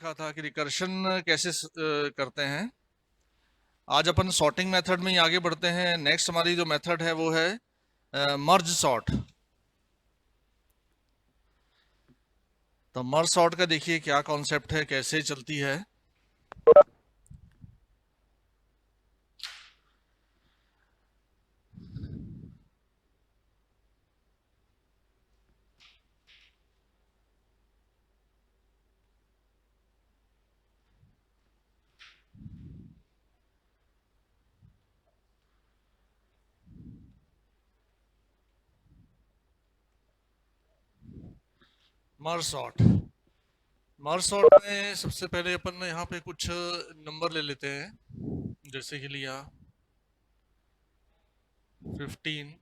देखा था कि रिकर्शन कैसे करते हैं। आज अपन सॉर्टिंग मेथड में ही आगे बढ़ते हैं। नेक्स्ट हमारी जो मेथड है वो है मर्ज सॉर्ट। तो मर्ज सॉर्ट का देखिए क्या कॉन्सेप्ट है, कैसे चलती है। मर्ज सॉर्ट, मर्ज सॉर्ट में सबसे पहले अपन यहाँ पे कुछ नंबर ले लेते हैं। जैसे कि लिया 15,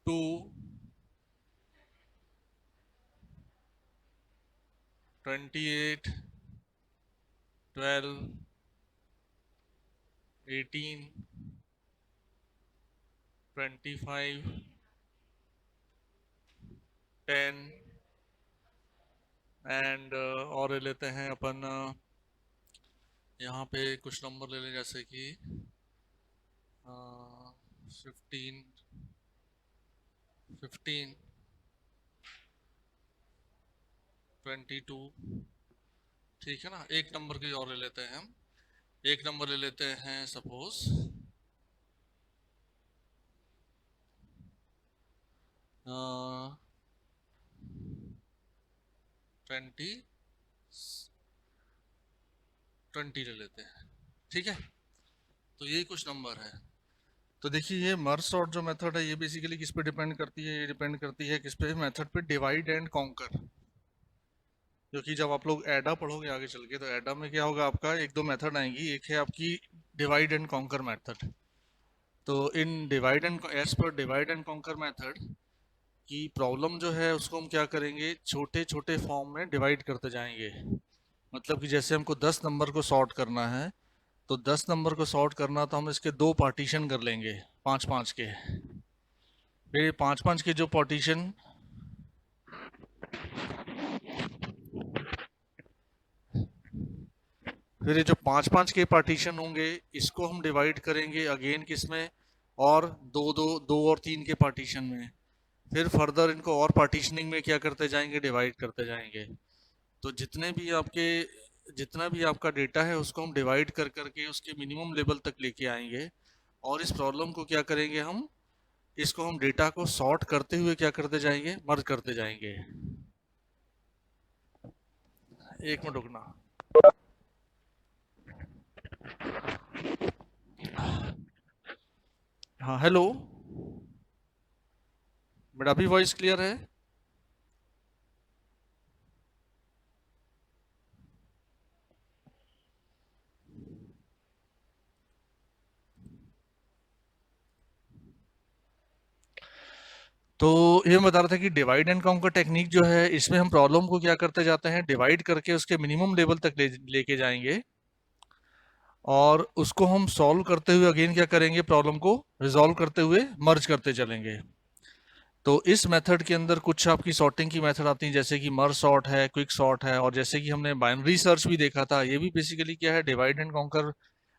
2, 28, 12, 18, 25, 10 एंड और ले लेते हैं अपन यहाँ पे कुछ नंबर ले लें जैसे कि 15, 15, 22। ठीक है ना। एक नंबर की और ले लेते हैं हम। एक नंबर ले लेते हैं सपोज 20, 20 ले लेते हैं। ठीक है। तो ये कुछ नंबर है। तो देखिए ये मर्ज सॉर्ट जो मेथड है ये बेसिकली किस पे डिपेंड करती है? ये डिपेंड करती है किस पे? मेथड पे डिवाइड एंड कॉन्कर। क्योंकि जब आप लोग एडा पढ़ोगे आगे चल के तो एडा में क्या होगा, आपका एक दो मेथड आएंगी। एक है आपकी डिवाइड एंड कॉन्कर मेथड। तो इन डिवाइड एंड एज पर डिवाइड एंड कॉन्कर मेथड की प्रॉब्लम जो है उसको हम क्या करेंगे, छोटे छोटे फॉर्म में डिवाइड करते जाएंगे। मतलब कि जैसे हमको 10 नंबर को सॉर्ट करना है, तो 10 नंबर को सॉर्ट करना तो हम इसके दो पार्टीशन कर लेंगे, पाँच पाँच के। फिर ये पाँच पाँच के जो पार्टीशन, फिर ये जो पाँच पाँच के पार्टीशन होंगे इसको हम डिवाइड करेंगे अगेन किस में, और दो दो दो और तीन के पार्टीशन में। फिर फर्दर इनको और पार्टीशनिंग में क्या करते जाएंगे, डिवाइड करते जाएंगे। तो जितना भी आपका डेटा है उसको हम डिवाइड कर करके उसके मिनिमम लेवल तक लेके आएंगे। और इस प्रॉब्लम को क्या करेंगे हम, इसको हम डेटा को सॉर्ट करते हुए क्या करते जाएंगे, मर्ज करते जाएंगे। एक मिनट रुकना। हाँ हेलो, मेरा भी वॉइस क्लियर है? तो ये मैं बता रहा था कि डिवाइड एंड काउंटर टेक्निक जो है इसमें हम प्रॉब्लम को क्या करते जाते हैं, डिवाइड करके उसके मिनिमम लेवल तक लेके जाएंगे। और उसको हम सॉल्व करते हुए अगेन क्या करेंगे, प्रॉब्लम को रिजॉल्व करते हुए मर्ज करते चलेंगे। तो इस मेथड के अंदर कुछ आपकी सॉर्टिंग की मेथड आती है, जैसे कि मर्ज सॉर्ट है, क्विक सॉर्ट है, और जैसे कि हमने बाइनरी सर्च भी देखा था, ये भी बेसिकली क्या है, डिवाइड एंड कॉन्कर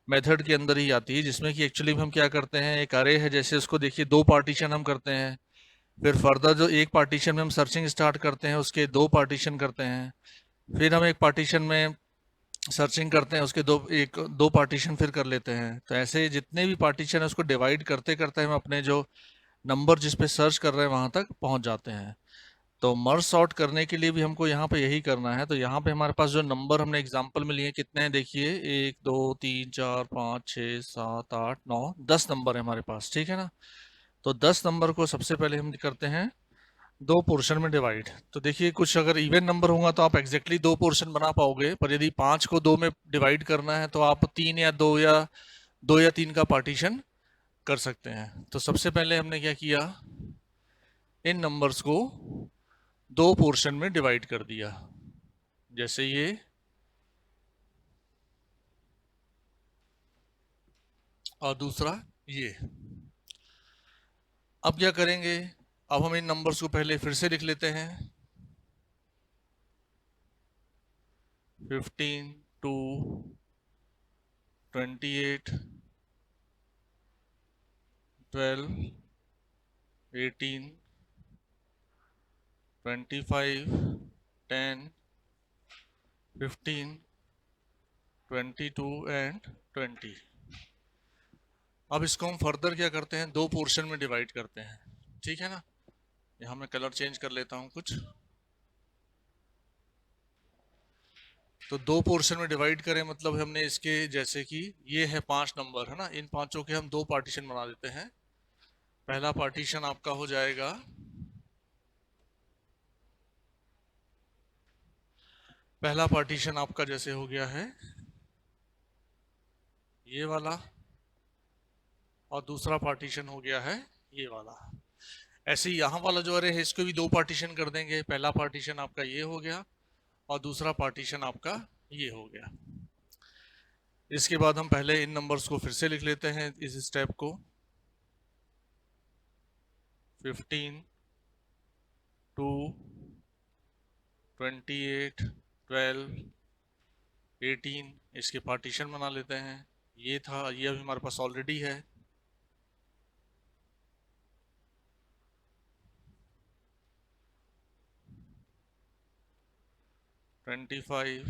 मेथड के अंदर ही आती है। जिसमें कि एक्चुअली हम क्या करते हैं, एक अरे है जैसे, उसको देखिए दो पार्टीशन हम करते हैं। फिर फर्दर जो एक पार्टीशन में हम सर्चिंग स्टार्ट करते हैं उसके दो पार्टीशन करते हैं। फिर हम एक पार्टीशन में सर्चिंग करते हैं उसके दो पार्टीशन फिर कर लेते हैं। तो ऐसे जितने भी पार्टीशन है उसको डिवाइड करते करते हम अपने जो नंबर जिस पे सर्च कर रहे हैं वहां तक पहुंच जाते हैं। तो मर्ज सॉर्ट करने के लिए भी हमको यहाँ पे यही करना है। तो यहाँ पे हमारे पास जो नंबर हमने एग्जांपल में लिए कितने हैं देखिए, 1 2 3 4 5 6 7 8 9 10 नंबर है हमारे पास। ठीक है ना। तो 10 नंबर को सबसे पहले हम करते हैं दो पोर्शन में डिवाइड। तो देखिए कुछ अगर इवन नंबर होगा तो आप एग्जैक्टली दो पोर्शन बना पाओगे, पर यदि 5 को दो में डिवाइड करना है तो आप तीन या दो या तीन का पार्टीशन कर सकते हैं। तो सबसे पहले हमने क्या किया, इन नंबर्स को दो पोर्शन में डिवाइड कर दिया। जैसे ये और दूसरा ये। अब क्या करेंगे, अब हम इन नंबर्स को पहले फिर से लिख लेते हैं। 15 2 28 12 18 25 10 15 22 एंड 20। अब इसको हम फर्दर क्या करते हैं, दो पोर्शन में डिवाइड करते हैं, ठीक है ना। यहाँ मैं कलर चेंज कर लेता हूँ कुछ। तो दो पोर्शन में डिवाइड करें मतलब हमने इसके, जैसे कि ये है 5 नंबर है ना, इन पांचों के हम दो पार्टीशन बना देते हैं। पहला पार्टीशन आपका हो जाएगा पहला पार्टीशन आपका जैसे हो गया है ये वाला, और दूसरा पार्टीशन हो गया है ये वाला। ऐसे ही यहाँ वाला जो अरे है इसको भी दो पार्टीशन कर देंगे। पहला पार्टीशन आपका ये हो गया और दूसरा पार्टीशन आपका ये हो गया। इसके बाद हम पहले इन नंबर्स को फिर से लिख लेते हैं इस स्टेप को। 15 2 28 12 18 इसके पार्टीशन बना लेते हैं। ये था, ये अभी हमारे पास ऑलरेडी है। ट्वेंटी 10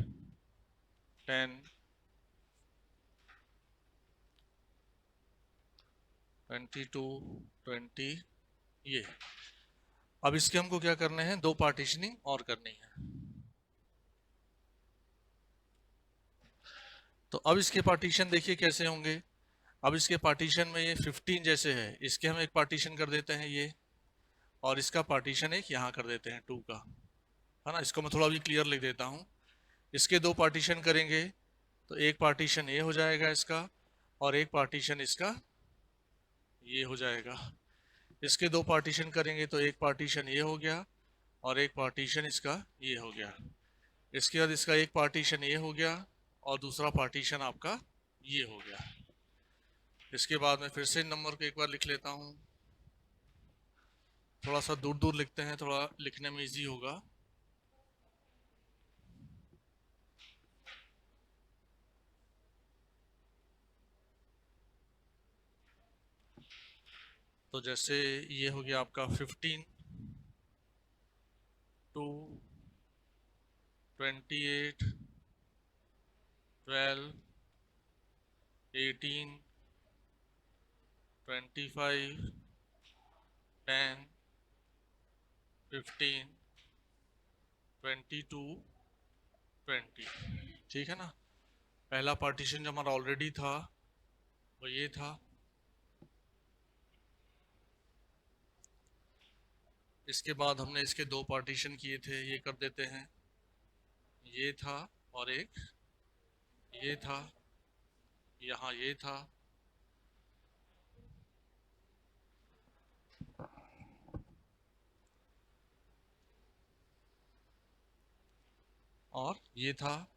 22 20 ये। अब इसके हमको क्या करने हैं, दो पार्टीशनिंग और करनी है। तो अब इसके पार्टीशन देखिए कैसे होंगे। अब इसके पार्टीशन में ये 15 जैसे है, इसके हम एक पार्टीशन कर देते हैं ये, और इसका पार्टीशन एक यहाँ कर देते हैं 2 का, है ना। इसको मैं थोड़ा भी क्लियर लिख देता हूँ। इसके दो पार्टीशन करेंगे तो एक पार्टीशन ये हो जाएगा इसका, और एक पार्टीशन इसका ये हो जाएगा। इसके दो पार्टीशन करेंगे तो एक पार्टीशन ये हो गया और एक पार्टीशन इसका ये हो गया। इसके बाद इसका एक पार्टीशन ये हो गया और दूसरा पार्टीशन आपका ये हो गया। इसके बाद मैं फिर से नंबर को एक बार लिख लेता हूँ। थोड़ा सा दूर दूर लिखते हैं, थोड़ा लिखने में इजी होगा। तो जैसे ये हो गया आपका 15 2 28 12 18 25 10 15 22 20, ठीक है ना। पहला पार्टीशन जो हमारा ऑलरेडी था वो ये था। इसके बाद हमने इसके दो पार्टीशन किए थे, ये कर देते हैं। ये था और एक ये था, यहाँ ये था और ये था।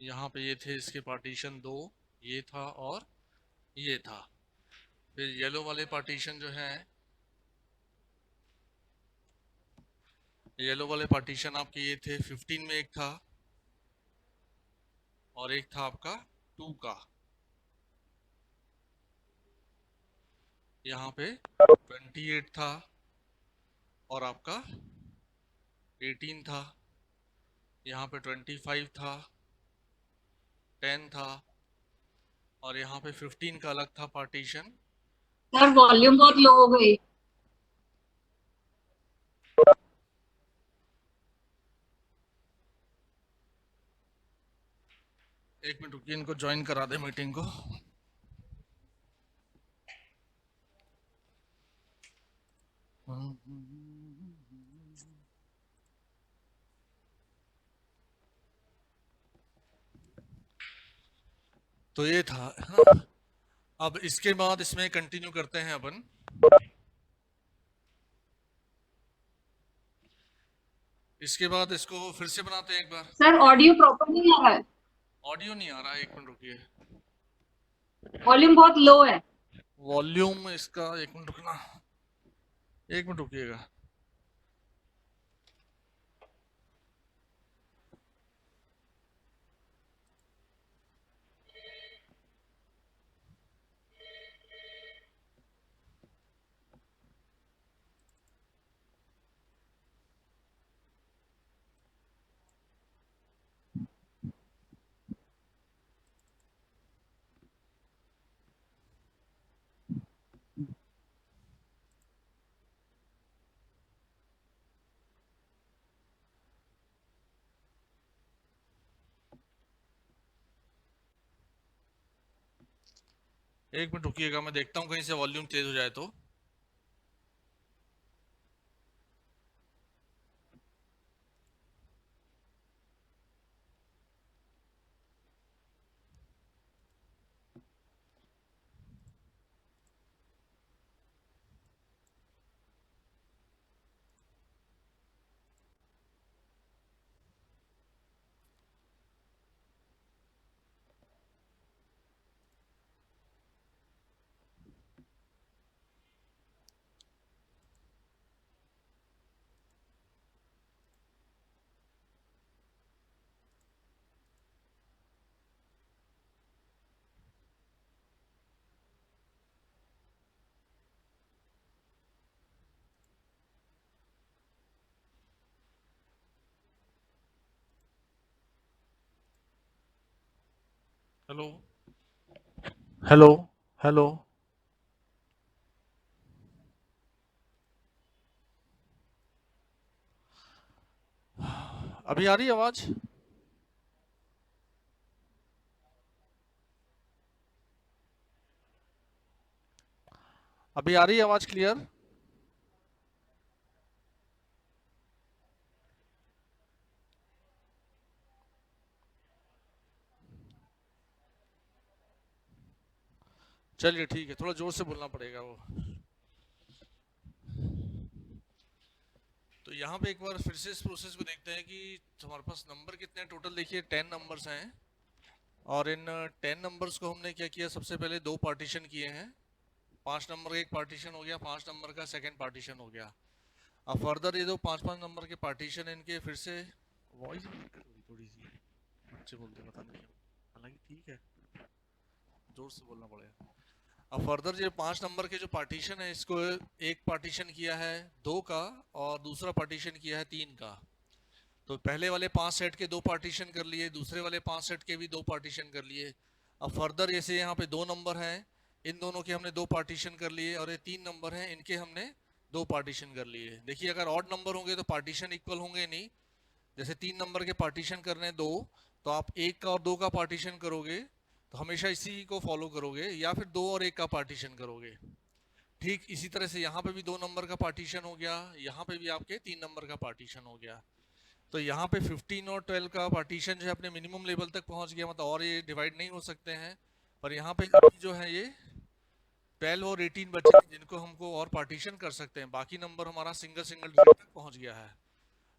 यहाँ पे ये थे इसके पार्टीशन दो, ये था और ये था। फिर येलो वाले पार्टीशन जो है, येलो वाले पार्टीशन आपके ये थे। 15 में एक था और एक था आपका 2 का। यहाँ पे 28 था और आपका 18 था। यहाँ पे 25 था, 10 था और यहाँ पे 15 का अलग था पार्टीशन। सर वॉल्यूम बहुत लो हो गई। एक मिनट रुकिए, इनको ज्वाइन करा दे मीटिंग को। तो ये था, हाँ। अब इसके बाद इसमें कंटिन्यू करते हैं अपन। इसके बाद इसको फिर से बनाते हैं एक बार। सर ऑडियो प्रॉपर नहीं आ रहा है, ऑडियो नहीं आ रहा है, एक मिनट रुकिए। वॉल्यूम बहुत लो है। वॉल्यूम इसका, एक मिनट रुकना, एक मिनट रुकिएगा। एक मिनट रुकिएगा, मैं देखता हूँ कहीं से वॉल्यूम तेज हो जाए तो। Hello, hello, hello. अभी आ रही है आवाज? अभी आ रही है आवाज क्लियर? चलिए ठीक है, थोड़ा जोर से बोलना पड़ेगा वो। तो यहाँ पे एक बार फिर से इस प्रोसेस को देखते हैं कि हमारे पास नंबर कितने हैं टोटल। देखिए 10 नंबर्स हैं, और इन 10 नंबर्स को हमने क्या किया, सबसे पहले दो पार्टीशन किए हैं। 5 नंबर का एक पार्टीशन हो गया, 5 नंबर का सेकंड पार्टीशन हो गया। अब फर्दर ये दो 5-5 नंबर के पार्टीशन, इनके फिर से वॉइस थोड़ी सी अच्छे बोलते पता नहीं क्यों, हालांकि ठीक है, जोर से बोलना पड़ेगा। अब फर्दर ये 5 नंबर के जो पार्टीशन है, इसको एक पार्टीशन किया है 2 का, और दूसरा पार्टीशन किया है 3 का। तो पहले वाले 5 सेट के 2 पार्टीशन कर लिए, दूसरे वाले 5 सेट के भी 2 पार्टीशन कर लिए। अब फर्दर जैसे यहाँ पे 2 नंबर हैं, इन दोनों के हमने 2 पार्टीशन कर लिए, और ये 3 नंबर हैं, इनके हमने 2 पार्टीशन कर लिए। देखिए अगर ऑड नंबर होंगे तो पार्टीशन इक्वल होंगे नहीं। जैसे 3 नंबर के पार्टीशन करने हैं 2, तो आप 1 का और 2 का पार्टीशन करोगे तो हमेशा इसी को फॉलो करोगे, या फिर 2 और 1 का पार्टीशन करोगे। ठीक इसी तरह से यहाँ पे भी 2 नंबर का पार्टीशन हो गया, यहाँ पे भी आपके 3 नंबर का पार्टीशन हो गया। तो यहाँ पे 15 और 12 का पार्टीशन जो है अपने मिनिमम लेवल तक पहुंच गया, मतलब और ये डिवाइड नहीं हो सकते हैं। पर यहाँ पे अभी जो है ये 12 और 18 बचे हैं, जिनको हमको और पार्टीशन कर सकते हैं। बाकी नंबर हमारा सिंगल सिंगल डिजिट तक पहुंच गया है।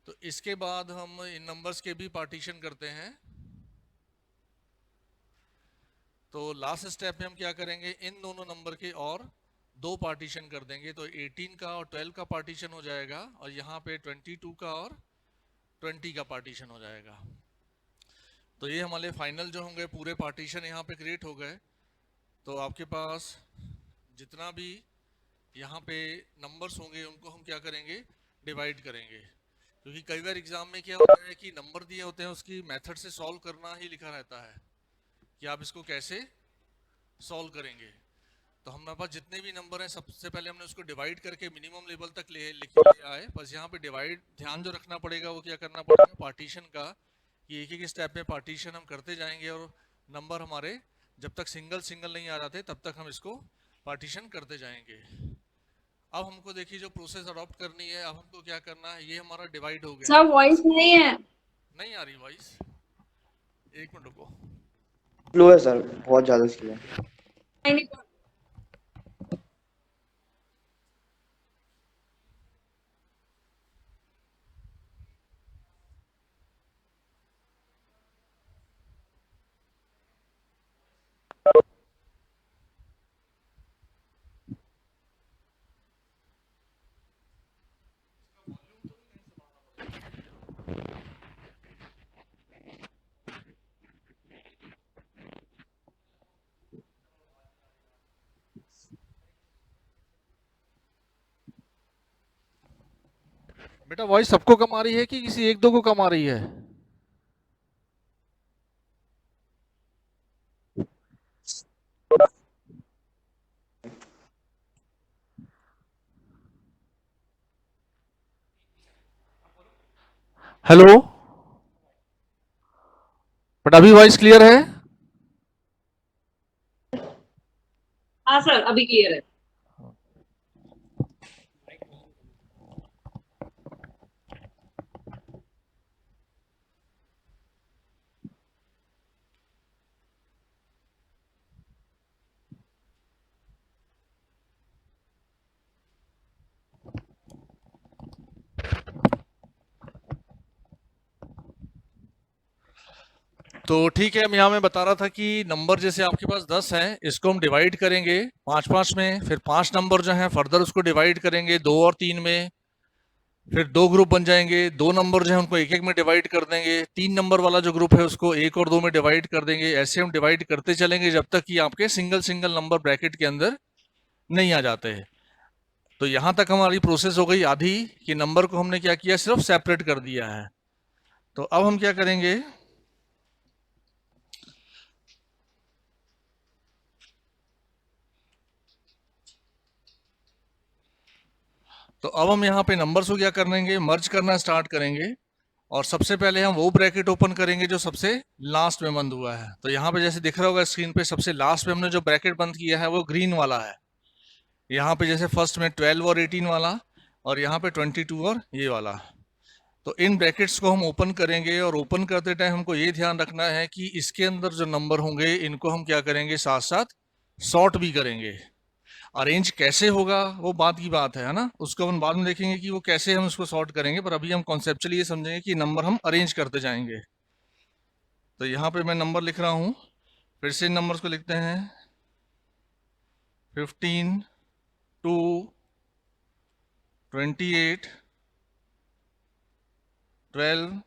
तो इसके बाद हम इन नंबर्स के भी पार्टीशन करते हैं। तो लास्ट स्टेप में हम क्या करेंगे, इन दोनों नंबर के और 2 पार्टीशन कर देंगे। तो 18 का और 12 का पार्टीशन हो जाएगा, और यहाँ पे 22 का और 20 का पार्टीशन हो जाएगा। तो ये हमारे फाइनल जो होंगे पूरे पार्टीशन यहाँ पे क्रिएट हो गए। तो आपके पास जितना भी यहाँ पे नंबर्स होंगे उनको हम क्या करेंगे, डिवाइड करेंगे। क्योंकि कई बार एग्जाम में क्या होता है कि नंबर दिए होते हैं, उसकी मेथड से सॉल्व करना ही लिखा रहता है कि आप इसको कैसे सॉल्व करेंगे। तो हमारे पास जितने भी नंबर हैं, सबसे पहले हमने उसको डिवाइड करके मिनिमम लेवल तक लिख लिया है। बस यहाँ पे डिवाइड ध्यान जो रखना पड़ेगा वो क्या करना पड़ेगा, पार्टीशन का, कि एक एक स्टेप में पार्टीशन हम करते जाएंगे, और नंबर हमारे जब तक सिंगल सिंगल नहीं आ जाते तब तक हम इसको पार्टीशन करते जाएंगे। अब हमको देखिए जो प्रोसेस अडॉप्ट करनी है, अब हमको क्या करना है, ये हमारा डिवाइड हो गया सर है। वॉइस नहीं है। नहीं आ रही वॉइस? एक मिनट रुको। स्लो है सर, बहुत ज्यादा स्लो है। नहीं, बेटा वॉइस सबको कम आ रही है कि किसी एक दो को कम आ रही है? हेलो, बट अभी वॉइस क्लियर है? हाँ सर, अभी क्लियर है। तो ठीक है, यहाँ मैं बता रहा था कि नंबर जैसे आपके पास 10 हैं, इसको हम डिवाइड करेंगे 5-5 में, फिर 5 नंबर जो हैं फर्दर उसको डिवाइड करेंगे 2 और 3 में, फिर 2 ग्रुप बन जाएंगे, 2 नंबर जो है उनको एक एक में डिवाइड कर देंगे, 3 नंबर वाला जो ग्रुप है उसको 1 और 2 में डिवाइड कर देंगे। ऐसे हम डिवाइड करते चलेंगे जब तक कि आपके सिंगल सिंगल नंबर ब्रैकेट के अंदर नहीं आ जाते हैं। तो यहाँ तक हमारी प्रोसेस हो गई आधी कि नंबर को हमने क्या किया, सिर्फ सेपरेट कर दिया है। तो अब हम क्या करेंगे, तो अब हम यहाँ पे नंबर्स को क्या करेंगे, मर्ज करना स्टार्ट करेंगे। और सबसे पहले हम वो ब्रैकेट ओपन करेंगे जो सबसे लास्ट में बंद हुआ है। तो यहाँ पे जैसे दिख रहा होगा स्क्रीन पे, सबसे लास्ट में हमने जो ब्रैकेट बंद किया है वो ग्रीन वाला है। यहाँ पे जैसे फर्स्ट में 12 और 18 वाला, और यहाँ पे 22 और ये वाला। तो इन ब्रैकेट्स को हम ओपन करेंगे, और ओपन करते टाइम हमको ये ध्यान रखना है कि इसके अंदर जो नंबर होंगे इनको हम क्या करेंगे, साथ साथ सॉर्ट भी करेंगे। अरेंज कैसे होगा वो बात की बात है ना, उसको हम बाद में देखेंगे कि वो कैसे हम उसको सॉर्ट करेंगे, पर अभी हम कॉन्सेप्चुअली ये समझेंगे कि नंबर हम अरेंज करते जाएंगे। तो यहाँ पे मैं नंबर लिख रहा हूँ, फिर से नंबर्स को लिखते हैं 15, 2, 28, 12,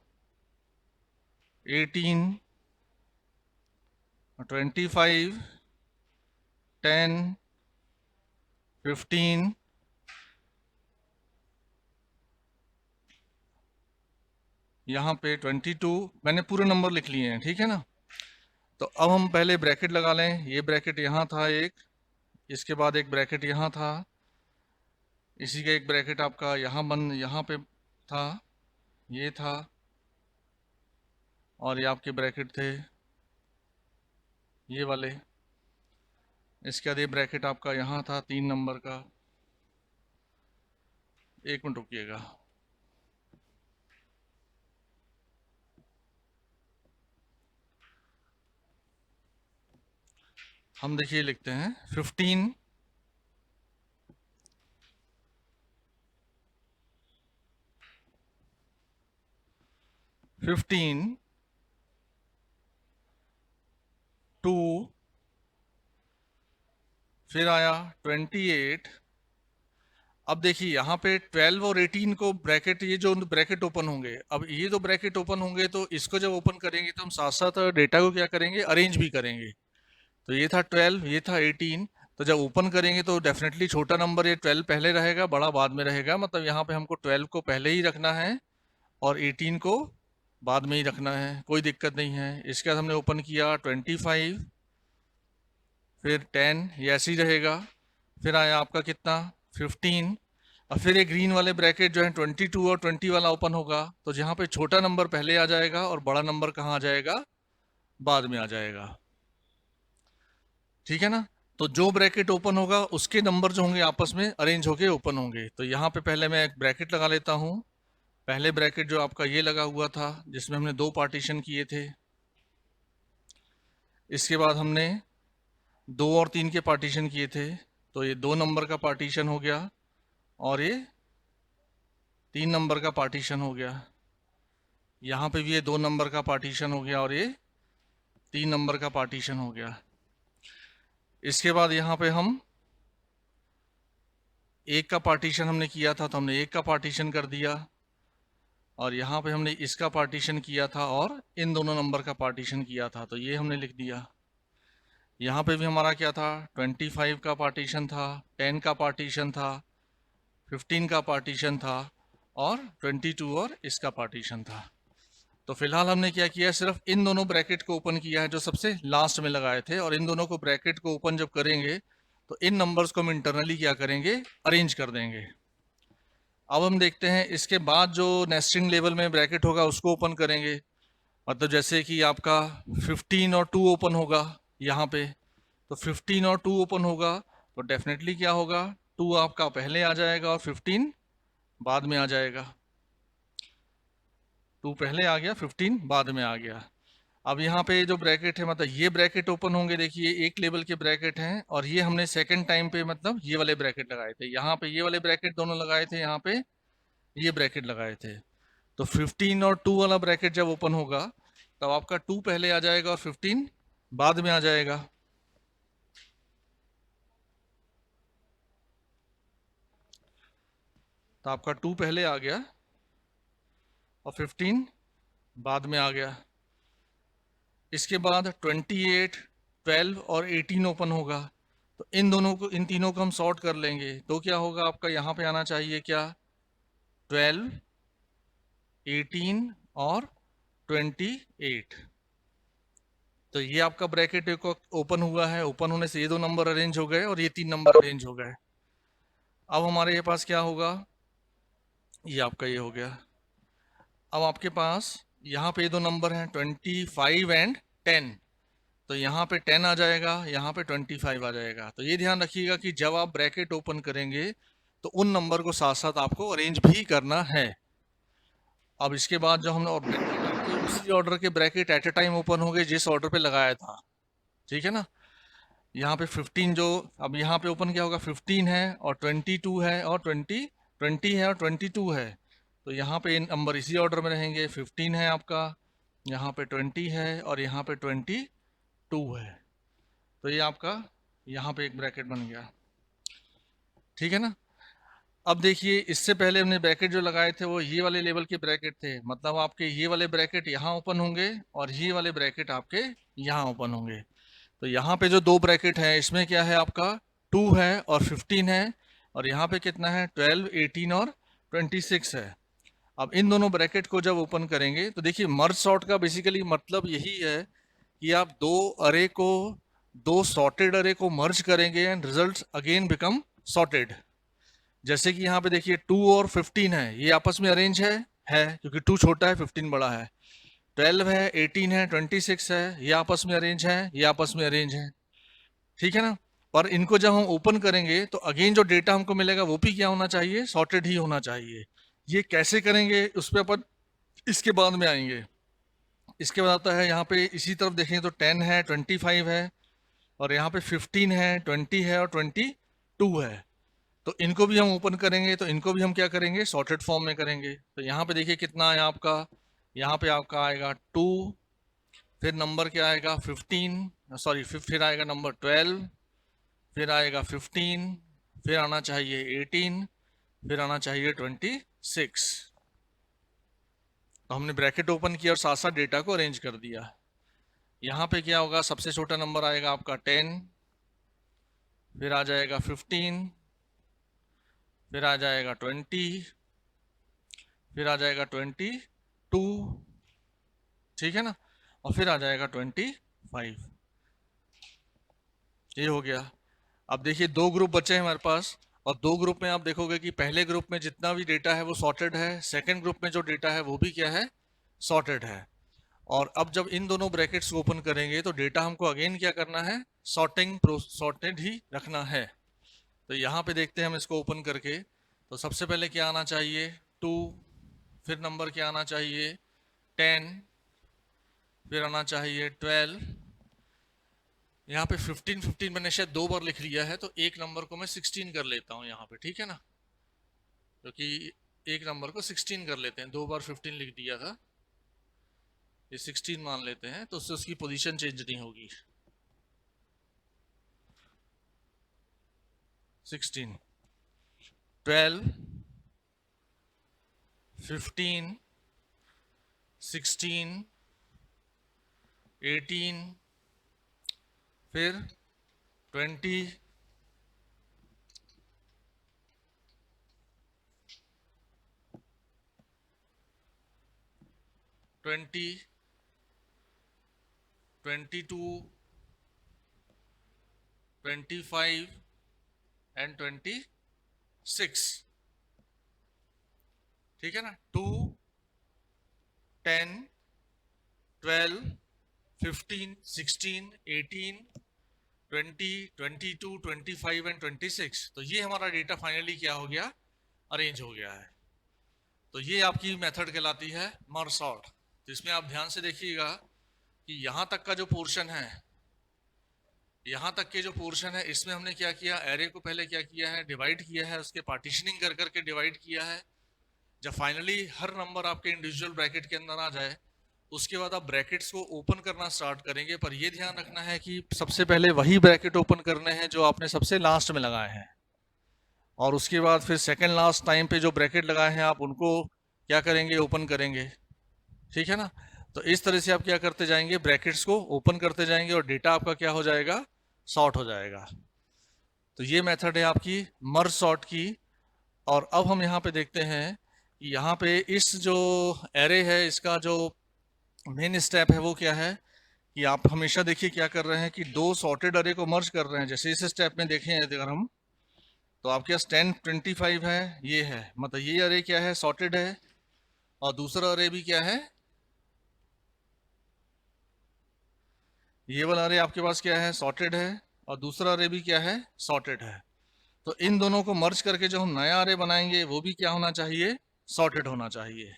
18, 25, 10, 15, यहाँ पे 22। मैंने पूरे नंबर लिख लिए हैं, ठीक है ना। तो अब हम पहले ब्रैकेट लगा लें। ये ब्रैकेट यहाँ था एक, इसके बाद एक ब्रैकेट यहाँ था, इसी का एक ब्रैकेट आपका यहाँ पे था, ये था, और ये आपके ब्रैकेट थे ये वाले। इसके बाद ये ब्रैकेट आपका यहाँ था 3 नंबर का। एक मिनट रुकिएगा, हम देखिए लिखते हैं 15, 2, फिर आया 28। अब देखिए यहाँ पे 12 और 18 को ब्रैकेट, ये जो ब्रैकेट ओपन होंगे, अब ये दो ब्रैकेट ओपन होंगे तो इसको जब ओपन करेंगे तो हम साथ साथ डेटा को क्या करेंगे, अरेंज भी करेंगे। तो ये था 12, ये था 18। तो जब ओपन करेंगे तो डेफिनेटली छोटा नंबर ये 12 पहले रहेगा, बड़ा बाद में रहेगा। मतलब यहाँ पे हमको 12 को पहले ही रखना है और 18 को बाद में ही रखना है, कोई दिक्कत नहीं है। इसके बाद हमने ओपन किया 25, फिर 10, ये ऐसे ही रहेगा। फिर आया आपका कितना, 15। और फिर एक ग्रीन वाले ब्रैकेट जो है 22 और 20 वाला ओपन होगा। तो जहाँ पे छोटा नंबर पहले आ जाएगा और बड़ा नंबर कहाँ आ जाएगा, बाद में आ जाएगा, ठीक है ना। तो जो ब्रैकेट ओपन होगा उसके नंबर जो होंगे आपस में अरेंज होके ओपन होंगे। तो यहाँ पे पहले मैं एक ब्रैकेट लगा लेता हूँ। पहले ब्रैकेट जो आपका ये लगा हुआ था जिसमें हमने 2 पार्टीशन किए थे, इसके बाद हमने 2 और 3 के पार्टीशन किए थे। तो ये 2 नंबर का पार्टीशन हो गया और ये 3 नंबर का पार्टीशन हो गया। यहाँ पे भी ये 2 नंबर का पार्टीशन हो गया और ये 3 नंबर का पार्टीशन हो गया। इसके बाद यहाँ पे हम 1 का पार्टीशन हमने किया था, तो हमने 1 का पार्टीशन कर दिया। और यहाँ पे हमने इसका पार्टीशन किया था और इन दोनों नंबर का पार्टीशन किया था, तो ये हमने लिख दिया। यहाँ पे भी हमारा क्या था, 25 का पार्टीशन था, 10 का पार्टीशन था, 15 का पार्टीशन था, और 22 और इसका पार्टीशन था। तो फिलहाल हमने क्या किया, सिर्फ इन दोनों ब्रैकेट को ओपन किया है जो सबसे लास्ट में लगाए थे, और इन दोनों को ब्रैकेट को ओपन जब करेंगे तो इन नंबर्स को हम इंटरनली क्या करेंगे, अरेंज कर देंगे। अब हम देखते हैं इसके बाद जो नेस्टिंग लेवल में ब्रैकेट होगा उसको ओपन करेंगे। मतलब जैसे कि आपका 15 और 2 ओपन होगा यहाँ पे, तो 15 और 2 ओपन होगा तो डेफिनेटली क्या होगा, 2 आपका पहले आ जाएगा और 15 बाद में आ जाएगा। 2 पहले आ गया, 15 बाद में आ गया। अब यहाँ पे जो ब्रैकेट है, मतलब ये ब्रैकेट ओपन होंगे, देखिए एक लेवल के ब्रैकेट हैं, और ये हमने सेकंड टाइम पे मतलब ये वाले ब्रैकेट लगाए थे, यहाँ पे ये वाले ब्रैकेट दोनों लगाए थे, यहाँ पे ये ब्रैकेट लगाए थे। तो 15 और 2 वाला ब्रैकेट जब ओपन होगा तब आपका 2 पहले आ जाएगा और 15 बाद में आ जाएगा। तो आपका 2 पहले आ गया और 15 बाद में आ गया। इसके बाद 28, 12 और 18 ओपन होगा, तो इन दोनों को, इन तीनों को हम सॉर्ट कर लेंगे, तो क्या होगा आपका यहाँ पे आना चाहिए क्या, 12, 18 और 28। तो ये आपका ब्रैकेट एक ओपन हुआ है, ओपन होने से ये 2 नंबर अरेंज हो गए और ये 3 नंबर अरेंज हो गए। अब हमारे पास क्या होगा, ये आपका ये हो गया। अब आपके पास यहाँ पे 2 नंबर हैं 25 एंड 10, तो यहाँ पे 10 आ जाएगा, यहाँ पे 25 आ जाएगा। तो ये ध्यान रखिएगा कि जब आप ब्रैकेट ओपन करेंगे तो उन नंबर को साथ साथ आपको अरेंज भी करना है। अब इसके बाद जो हमने उसी ऑर्डर के bracket at a time open हो गए जिस ऑर्डर पे लगाया था, ठीक है ना। यहाँ पे 15 जो अब यहाँ पे ओपन क्या होगा, 15 है और 22 है और 20 है और 22 है, तो यहाँ पे नंबर इसी ऑर्डर में रहेंगे। 15 है आपका, यहाँ पे 20 है और यहाँ पे 22 है, तो ये आपका यहाँ पे एक ब्रैकेट बन गया, ठीक है ना। अब देखिए इससे पहले हमने ब्रैकेट जो लगाए थे वो ये वाले लेवल के ब्रैकेट थे, मतलब आपके ये वाले ब्रैकेट यहाँ ओपन होंगे और ये वाले ब्रैकेट आपके यहाँ ओपन होंगे। तो यहाँ पे जो 2 ब्रैकेट है इसमें क्या है आपका 2 है और 15 है, और यहाँ पे कितना है 12, 18 और 26 है। अब इन दोनों ब्रैकेट को जब ओपन करेंगे तो देखिए मर्ज सॉर्ट का बेसिकली मतलब यही है कि आप 2 सॉर्टेड अरे को मर्ज करेंगे and result again become sorted. जैसे कि यहाँ पे देखिए 2 और 15 है, ये आपस में अरेंज है क्योंकि 2 छोटा है 15 बड़ा है। 12 है, 18 है, 26 है, ये आपस में अरेंज है, ये आपस में अरेंज है, ठीक है ना। पर इनको जब हम ओपन करेंगे तो अगेन जो डेटा हमको मिलेगा वो भी क्या होना चाहिए, सॉर्टेड ही होना चाहिए। ये कैसे करेंगे उस पर अपन इसके बाद में आएंगे। इसके बाद आता है यहाँ पे इसी तरफ देखेंगे तो 10 है, 25 है, और यहाँ पे 15 है, 20 है और 22 है। तो इनको भी हम ओपन करेंगे तो इनको भी हम क्या करेंगे, सॉर्टेड फॉर्म में करेंगे। तो यहाँ पे देखिए कितना है आपका, यहाँ पे आपका आएगा 2, फिर नंबर क्या आएगा 15, सॉरी फिर आएगा नंबर 12, फिर आएगा 15, फिर आना चाहिए 18, फिर आना चाहिए 26। तो हमने ब्रैकेट ओपन किया और साथ साथ डेटा को अरेंज कर दिया। यहाँ पे क्या होगा, सबसे छोटा नंबर आएगा आपका 10, फिर आ जाएगा 15, फिर आ जाएगा 20, फिर आ जाएगा 22, ठीक है ना, और फिर आ जाएगा 25। ये हो गया। अब देखिए 2 ग्रुप बचे हैं हमारे पास, और 2 ग्रुप में आप देखोगे कि पहले ग्रुप में जितना भी डेटा है वो सॉर्टेड है, सेकंड ग्रुप में जो डेटा है वो भी क्या है, सॉर्टेड है। और अब जब इन दोनों ब्रैकेट्स को ओपन करेंगे तो डेटा हमको अगेन क्या करना है, सॉर्टेड ही रखना है। तो यहाँ पे देखते हैं हम इसको ओपन करके, तो सबसे पहले क्या आना चाहिए 2, फिर नंबर क्या आना चाहिए 10, फिर आना चाहिए 12। यहाँ पे 15 मैंने शायद 2 बार लिख लिया है, तो एक नंबर को मैं 16 कर लेता हूँ यहाँ पे, ठीक है ना, क्योंकि एक नंबर को 16 कर लेते हैं, 2 बार 15 लिख दिया था, ये 16 मान लेते हैं, तो उससे उसकी पोजीशन चेंज नहीं होगी। 16, 12, 15, 16, 18, फिर 20, 20, 22, 25 एंड 26, ठीक है ना। 2, 10, 12, 15, 16, 18, 20, 22, 25 एंड 26। तो ये हमारा डेटा फाइनली क्या हो गया, अरेंज हो गया है। तो ये आपकी मेथड कहलाती है मर्ज सॉर्ट। तो इसमें आप ध्यान से देखिएगा कि यहां तक का जो पोर्शन है, यहां तक के जो पोर्शन है, इसमें हमने क्या किया, एरे को पहले क्या किया है, डिवाइड किया है, उसके पार्टीशनिंग कर करके डिवाइड किया है। जब फाइनली हर नंबर आपके इंडिविजुअल ब्रैकेट के अंदर आ जाए, उसके बाद आप ब्रैकेट्स को ओपन करना स्टार्ट करेंगे। पर ये ध्यान रखना है कि सबसे पहले वही ब्रैकेट ओपन करने हैं जो आपने सबसे लास्ट में लगाए हैं, और उसके बाद फिर सेकेंड लास्ट टाइम पे जो ब्रैकेट लगाए हैं आप उनको क्या करेंगे, ओपन करेंगे, ठीक है ना। तो इस तरह से आप क्या करते जाएंगे, ब्रैकेट्स को ओपन करते जाएंगे और डेटा आपका क्या हो जाएगा, सॉर्ट हो जाएगा। तो ये मेथड है आपकी मर्ज सॉर्ट की। और अब हम यहाँ पे देखते हैं कि यहाँ पे इस जो एरे है, इसका जो मेन स्टेप है वो क्या है कि आप हमेशा देखिए क्या कर रहे हैं कि दो सॉर्टेड अरे को मर्ज कर रहे हैं। जैसे इस स्टेप में देखें अगर हम, तो आपके पास 10, 25 है, ये है, मतलब ये अरे क्या है, सॉर्टेड है, और दूसरा अरे भी क्या है, ये वाला अरे आपके पास क्या है, सॉर्टेड है, और दूसरा अरे भी क्या है, सॉर्टेड है। तो इन दोनों को मर्ज करके जो हम नया अरे बनाएंगे वो भी क्या होना चाहिए, सॉर्टेड होना चाहिए।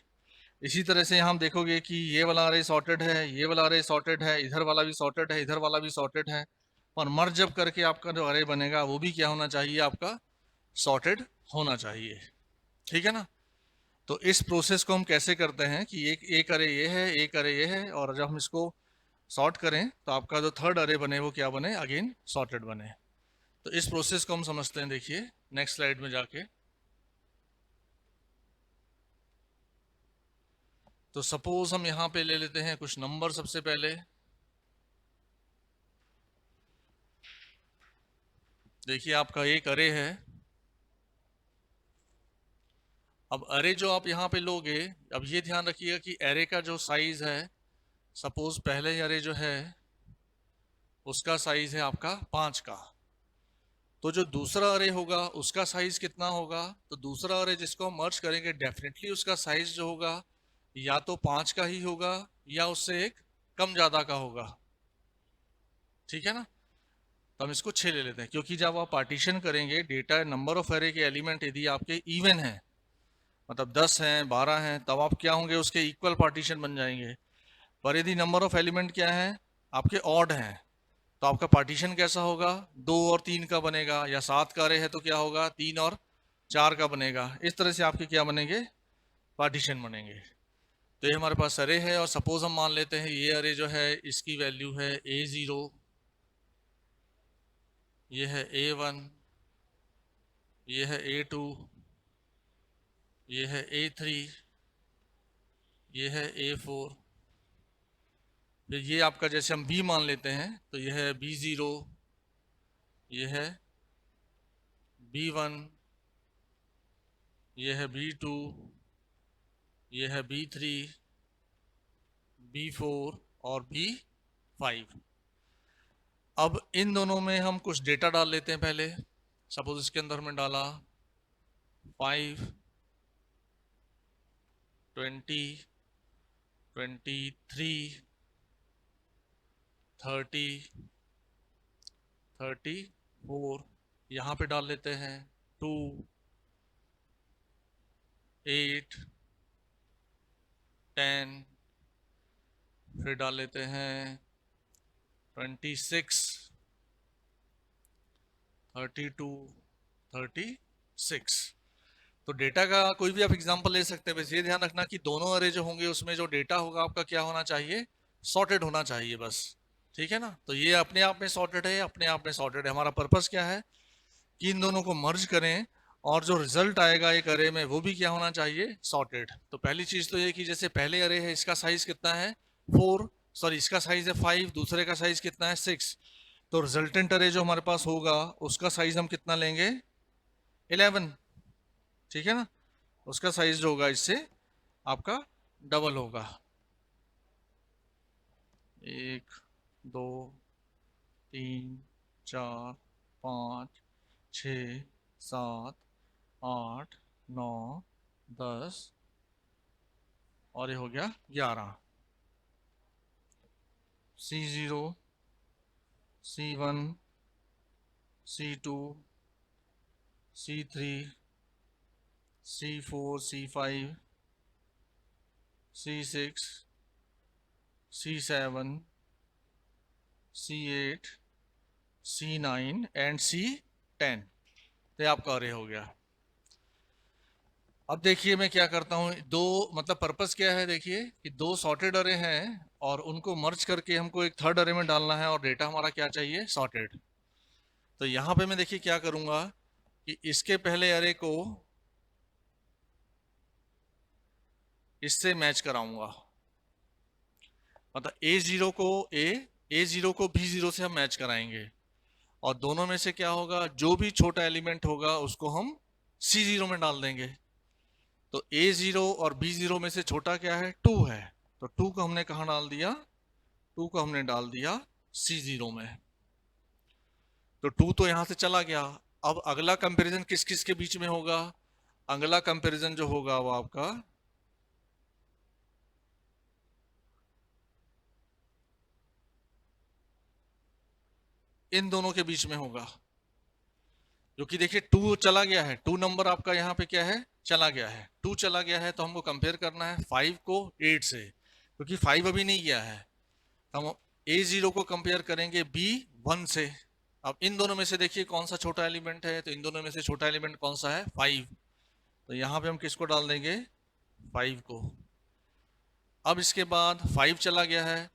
इसी तरह से हम देखोगे कि ये वाला अरे सॉर्टेड है, ये वाला अरे सॉर्टेड है, इधर वाला भी सॉर्टेड है, इधर वाला भी सॉर्टेड है, और मर्ज जब करके आपका जो अरे बनेगा वो भी क्या होना चाहिए, आपका सॉर्टेड होना चाहिए, ठीक है ना। तो इस प्रोसेस को हम कैसे करते हैं कि एक अरे ये है, एक अरे ये है, और जब हम इसको सॉर्ट करें तो आपका जो थर्ड अरे बने वो क्या बने, अगेन सॉर्टेड बने। तो इस प्रोसेस को हम समझते हैं, देखिए नेक्स्ट स्लाइड में जाके। तो सपोज हम यहां पे ले लेते हैं कुछ नंबर। सबसे पहले देखिए आपका एक अरे है। अब अरे जो आप यहां पे लोगे, अब ये ध्यान रखिएगा कि अरे का जो साइज है, सपोज पहले अरे जो है उसका साइज है आपका 5 का, तो जो दूसरा अरे होगा उसका साइज कितना होगा, तो दूसरा अरे जिसको हम मर्ज करेंगे डेफिनेटली उसका साइज जो होगा या तो 5 का ही होगा या उससे एक कम ज्यादा का होगा, ठीक है ना। तो हम इसको 6 ले लेते हैं, क्योंकि जब आप पार्टीशन करेंगे डेटा नंबर ऑफ एरे के एलिमेंट यदि आपके इवन हैं, मतलब 10 हैं, 12 हैं, तब आप क्या होंगे, उसके इक्वल पार्टीशन बन जाएंगे। पर यदि नंबर ऑफ एलिमेंट क्या है, आपके ऑड हैं, तो आपका पार्टीशन कैसा होगा, 2 और 3 का बनेगा, या 7 का अरे है तो क्या होगा, 3 और 4 का बनेगा। इस तरह से आपके क्या बनेंगे, पार्टीशन बनेंगे। तो ये हमारे पास अरे है, और सपोज हम मान लेते हैं ये अरे जो है इसकी वैल्यू है A0, ये है A1, ये है A2, ये है A3, ये है A4, फिर ये आपका जैसे हम B मान लेते हैं तो ये है B0, ये है B1, ये है B2, ये है B3, B4 और B5। अब इन दोनों में हम कुछ डेटा डाल लेते हैं पहले। सपोज इसके अंदर हमने डाला 5, 20, 23, 30, 34, यहाँ पे डाल लेते हैं 2, 8, 10, फिर डाल लेते हैं 26, 32, 36। तो डेटा का कोई भी आप एग्जांपल ले सकते हैं। बस ये ध्यान रखना कि दोनों अरे जो होंगे उसमें जो डेटा होगा आपका क्या होना चाहिए, सॉर्टेड होना चाहिए बस, ठीक है ना। तो ये अपने आप में सॉर्टेड है, अपने आप में सॉर्टेड है। हमारा पर्पस क्या है कि इन दोनों को मर्ज करें और जो रिजल्ट आएगा एक अरे में वो भी क्या होना चाहिए, सॉर्टेड। तो पहली चीज तो ये कि जैसे पहले अरे है इसका साइज कितना है 4, सॉरी इसका साइज है 5, दूसरे का साइज कितना है 6, तो रिजल्टेंट अरे जो हमारे पास होगा उसका साइज हम कितना लेंगे 11, ठीक है ना। उसका साइज जो होगा इससे आपका डबल होगा, 1 2 3 4 5 6 7 8 9 10 और ये हो गया 11। C0 C1 C2 C3 C4 C5 C6 C7 C8 C9 and C10। तो ये आपका अरे हो गया। अब देखिए मैं क्या करता हूँ, दो मतलब पर्पस क्या है, देखिए कि दो सॉर्टेड अरे हैं और उनको मर्ज करके हमको एक थर्ड अरे में डालना है और डेटा हमारा क्या चाहिए, सॉर्टेड। तो यहाँ पे मैं देखिए क्या करूँगा कि इसके पहले अरे को इससे मैच कराऊंगा, मतलब A0 को A0 को B0 से हम मैच कराएंगे और दोनों में से क्या होगा, जो भी छोटा एलिमेंट होगा उसको हम C0 में डाल देंगे। तो A0 और B0 में से छोटा क्या है, 2 है, तो 2 को हमने कहाँ डाल दिया, 2 को हमने डाल दिया C0 में। तो 2 तो यहां से चला गया। अब अगला कंपैरिजन किस किस के बीच में होगा, अगला कंपैरिजन जो होगा वो आपका इन दोनों के बीच में होगा, जो कि देखिए 2 चला गया है, 2 नंबर आपका यहाँ पे क्या है, चला गया है, 2 चला गया है। तो हमको कंपेयर करना है 5 को 8 से, क्योंकि 5 अभी नहीं गया है। हम A0 को कंपेयर करेंगे B1 से। अब इन दोनों में से देखिए कौन सा छोटा एलिमेंट है, तो इन दोनों में से छोटा एलिमेंट कौन सा है, 5। तो यहाँ पे हम किसको डाल देंगे, 5 को। अब इसके बाद 5 चला गया है,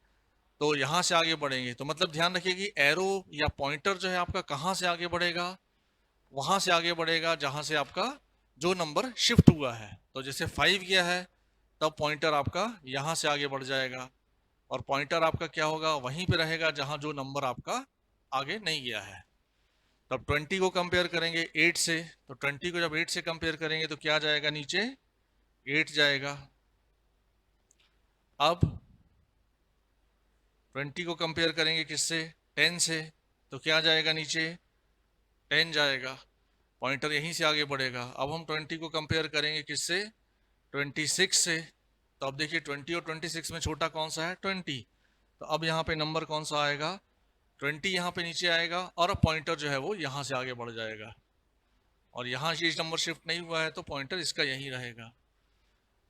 तो यहाँ से आगे बढ़ेंगे। तो मतलब ध्यान रखिए कि एरो या पॉइंटर जो है आपका कहाँ से आगे बढ़ेगा, वहां से आगे बढ़ेगा जहां से आपका जो नंबर शिफ्ट हुआ है। तो जैसे 5 गया है तब पॉइंटर आपका यहां से आगे बढ़ जाएगा और पॉइंटर आपका क्या होगा, वहीं पे रहेगा जहां जो नंबर आपका आगे नहीं गया है। तब 20 को कंपेयर करेंगे 8 से, तो 20 को जब 8 से कंपेयर करेंगे तो क्या जाएगा, नीचे 8 जाएगा। अब 20 को कंपेयर करेंगे किससे, 10 से, तो क्या जाएगा, नीचे 10 जाएगा, पॉइंटर यहीं से आगे बढ़ेगा। अब हम 20 को कंपेयर करेंगे किससे, 26 से, तो अब देखिए 20 और 26 में छोटा कौन सा है, 20। तो अब यहाँ पे नंबर कौन सा आएगा, 20 यहाँ पे नीचे आएगा और अब पॉइंटर जो है वो यहाँ से आगे बढ़ जाएगा और यहाँ से नंबर शिफ्ट नहीं हुआ है तो पॉइंटर इसका यहीं रहेगा।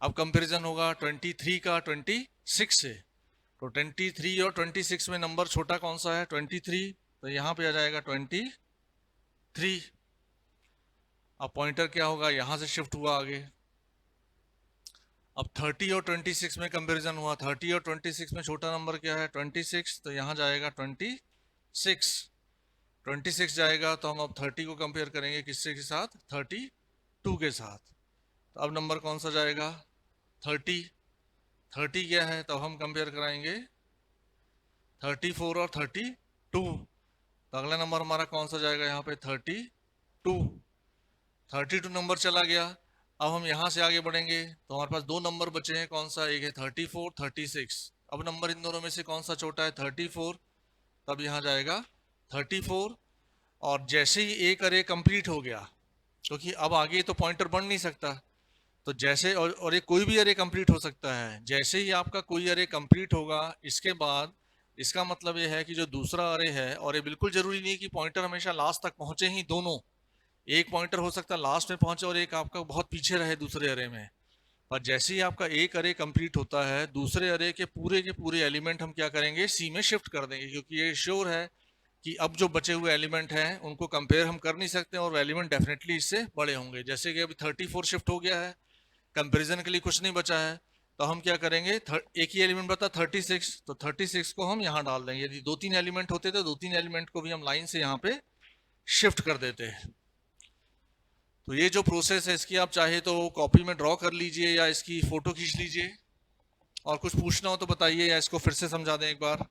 अब कंपैरिजन होगा 23 का 26 से, तो 23 और 26 में नंबर छोटा कौन सा है, 23, तो यहाँ पे आ जाएगा 23। अब पॉइंटर क्या होगा, यहाँ से शिफ्ट हुआ आगे। अब 30 और 26 में कंपैरिजन हुआ, 30 और 26 में छोटा नंबर क्या है, 26, तो यहाँ जाएगा 26 जाएगा। तो हम अब 30 को कंपेयर करेंगे किससे के साथ, 32 के साथ। तो अब नंबर कौन सा जाएगा, 30 क्या है, तो हम कंपेयर कराएंगे 34 और 32। तो अगला नंबर हमारा कौन सा जाएगा, यहाँ पे 32 नंबर चला गया। अब हम यहाँ से आगे बढ़ेंगे तो हमारे पास दो नंबर बचे हैं, कौन सा, एक है 34, 36। अब नंबर इन दोनों में से कौन सा छोटा है, 34, तब यहाँ जाएगा 34। और जैसे ही एक अरे कंप्लीट हो गया, क्योंकि अब आगे तो पॉइंटर बढ़ नहीं सकता, तो जैसे और ये कोई भी अरे कंप्लीट हो सकता है, जैसे ही आपका कोई अरे कंप्लीट होगा इसके बाद इसका मतलब ये है कि जो दूसरा अरे है, और ये बिल्कुल जरूरी नहीं है कि पॉइंटर हमेशा लास्ट तक पहुंचे ही दोनों, एक पॉइंटर हो सकता है लास्ट में पहुंचे और एक आपका बहुत पीछे रहे दूसरे अरे में। और जैसे ही आपका एक अरे कंप्लीट होता है, दूसरे अरे के पूरे एलिमेंट हम क्या करेंगे, सी में शिफ्ट कर देंगे, क्योंकि ये श्योर है कि अब जो बचे हुए एलिमेंट हैं उनको कंपेयर हम कर नहीं सकते और एलिमेंट डेफिनेटली इससे बड़े होंगे। जैसे कि अभी 34 शिफ्ट हो गया है, कंपेरिजन के लिए कुछ नहीं बचा है, तो हम क्या करेंगे, एक ही एलिमेंट बता 36, तो 36 को हम यहाँ डाल देंगे। यदि 2-3 एलिमेंट होते तो 2-3 एलिमेंट को भी हम लाइन से यहाँ पे शिफ्ट कर देते हैं। तो ये जो प्रोसेस है इसकी आप चाहे तो कॉपी में ड्रॉ कर लीजिए या इसकी फोटो खींच लीजिए, और कुछ पूछना हो तो बताइए या इसको फिर से समझा दें एक बार।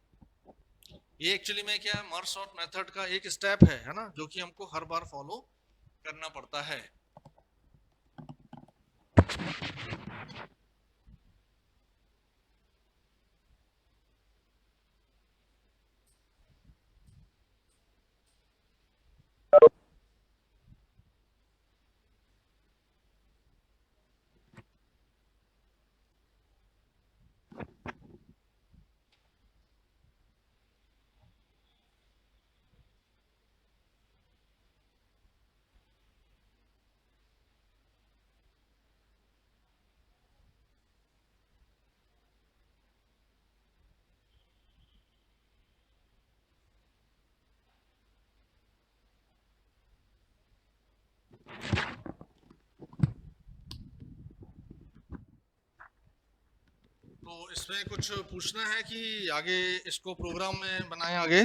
ये एक्चुअली में क्या है, मर्ज सॉर्ट मेथड का एक स्टेप है ना, जो कि हमको हर बार फॉलो करना पड़ता है। इसमें कुछ पूछना है कि आगे इसको प्रोग्राम में बनाएं आगे?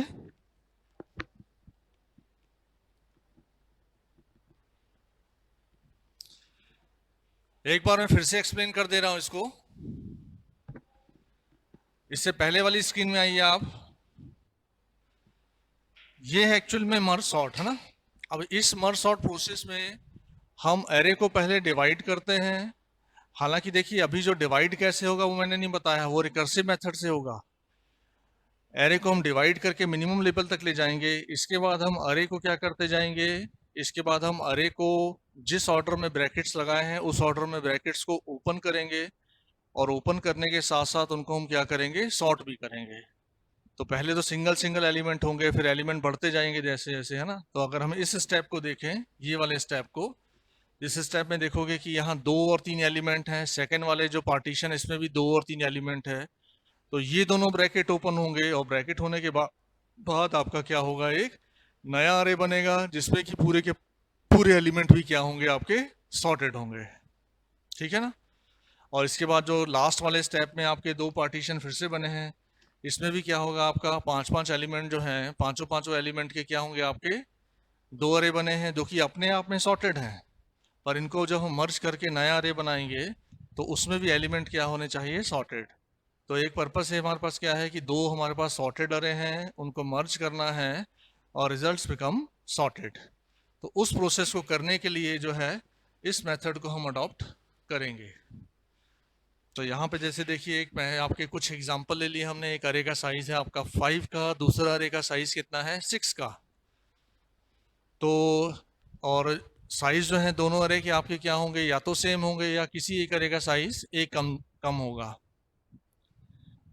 एक बार मैं फिर से एक्सप्लेन कर दे रहा हूं इसको। इससे पहले वाली स्क्रीन में आइए आप। ये है एक्चुअल में मर्ज सॉर्ट, है ना। अब इस मर्ज सॉर्ट प्रोसेस में हम एरे को पहले डिवाइड करते हैं। हालांकि देखिए अभी जो डिवाइड कैसे होगा वो मैंने नहीं बताया, वो रिकर्सिव मेथड से होगा। एरे को हम डिवाइड करके मिनिमम लेवल तक ले जाएंगे। इसके बाद हम अरे को क्या करते जाएंगे, इसके बाद हम अरे को जिस ऑर्डर में ब्रैकेट्स लगाए हैं उस ऑर्डर में ब्रैकेट्स को ओपन करेंगे, और ओपन करने के साथ साथ उनको हम क्या करेंगे, सॉर्ट भी करेंगे। तो पहले तो सिंगल सिंगल एलिमेंट होंगे, फिर एलिमेंट बढ़ते जाएंगे जैसे जैसे, है ना। तो अगर हम इस स्टेप को देखें, ये वाले स्टेप को, इस स्टेप में देखोगे कि यहाँ 2 और 3 एलिमेंट हैं। सेकेंड वाले जो पार्टीशन, इसमें भी 2 और 3 एलिमेंट है। तो ये दोनों ब्रैकेट ओपन होंगे, और ब्रैकेट होने के बाद आपका क्या होगा, एक नया अरे बनेगा जिसमें कि पूरे के पूरे एलिमेंट भी क्या होंगे, आपके सॉर्टेड होंगे। ठीक है ना। और इसके बाद जो लास्ट वाले स्टेप में आपके 2 पार्टीशन फिर से बने हैं, इसमें भी क्या होगा, आपका 5-5 एलिमेंट जो हैं, पांचों एलिमेंट के क्या होंगे, आपके 2 अरे बने हैं जो कि अपने आप में सॉर्टेड हैं। पर इनको जब हम मर्ज करके नया अरे बनाएंगे तो उसमें भी एलिमेंट क्या होने चाहिए, सॉर्टेड। तो एक पर्पस है हमारे पास क्या है कि 2 हमारे पास सॉर्टेड अरे हैं, उनको मर्ज करना है और रिजल्ट्स बिकम सॉर्टेड। तो उस प्रोसेस को करने के लिए जो है इस मेथड को हम अडॉप्ट करेंगे। तो यहाँ पे जैसे देखिए, एक मैं आपके कुछ एग्जांपल ले लिए हमने। एक अरे का साइज है आपका 5 का, दूसरा अरे का साइज कितना है, 6 का। तो और साइज जो है दोनों अरे के आपके क्या होंगे, या तो सेम होंगे या किसी एक अरे का साइज एक कम कम होगा।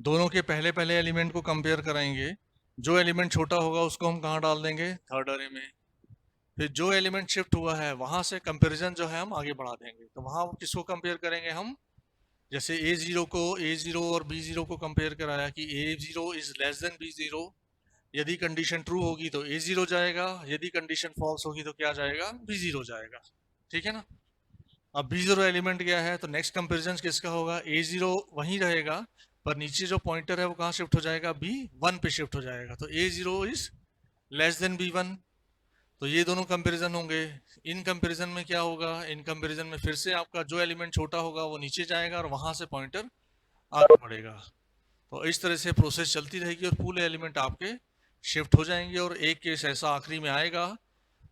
दोनों के पहले पहले एलिमेंट को कंपेयर कराएंगे। जो एलिमेंट छोटा होगा उसको हम कहाँ डाल देंगे, थर्ड अरे में। फिर जो एलिमेंट शिफ्ट हुआ है वहां से कंपैरिजन जो है हम आगे बढ़ा देंगे। तो वहां किसको कंपेयर करेंगे हम, जैसे A0 और B0 को कंपेयर कराया कि A0 is less than B0। यदि कंडीशन ट्रू होगी तो A0 जाएगा, यदि कंडीशन फॉल्स होगी तो क्या जाएगा, B0 जाएगा। ठीक है ना। अब B0 एलिमेंट क्या है, तो नेक्स्ट कंपैरिजन किसका होगा, A0 वहीं रहेगा, पर नीचे जो पॉइंटर है वो कहाँ शिफ्ट हो जाएगा, B1 पे शिफ्ट हो जाएगा। तो A0 is less than B1। तो ये दोनों कंपैरिजन होंगे। इन कंपैरिजन में क्या होगा, इन कंपैरिजन में फिर से आपका जो एलिमेंट छोटा होगा वो नीचे जाएगा और वहां से पॉइंटर आगे बढ़ेगा। तो इस तरह से प्रोसेस चलती रहेगी और पूरे एलिमेंट आपके शिफ्ट हो जाएंगे। और एक केस ऐसा आखिरी में आएगा,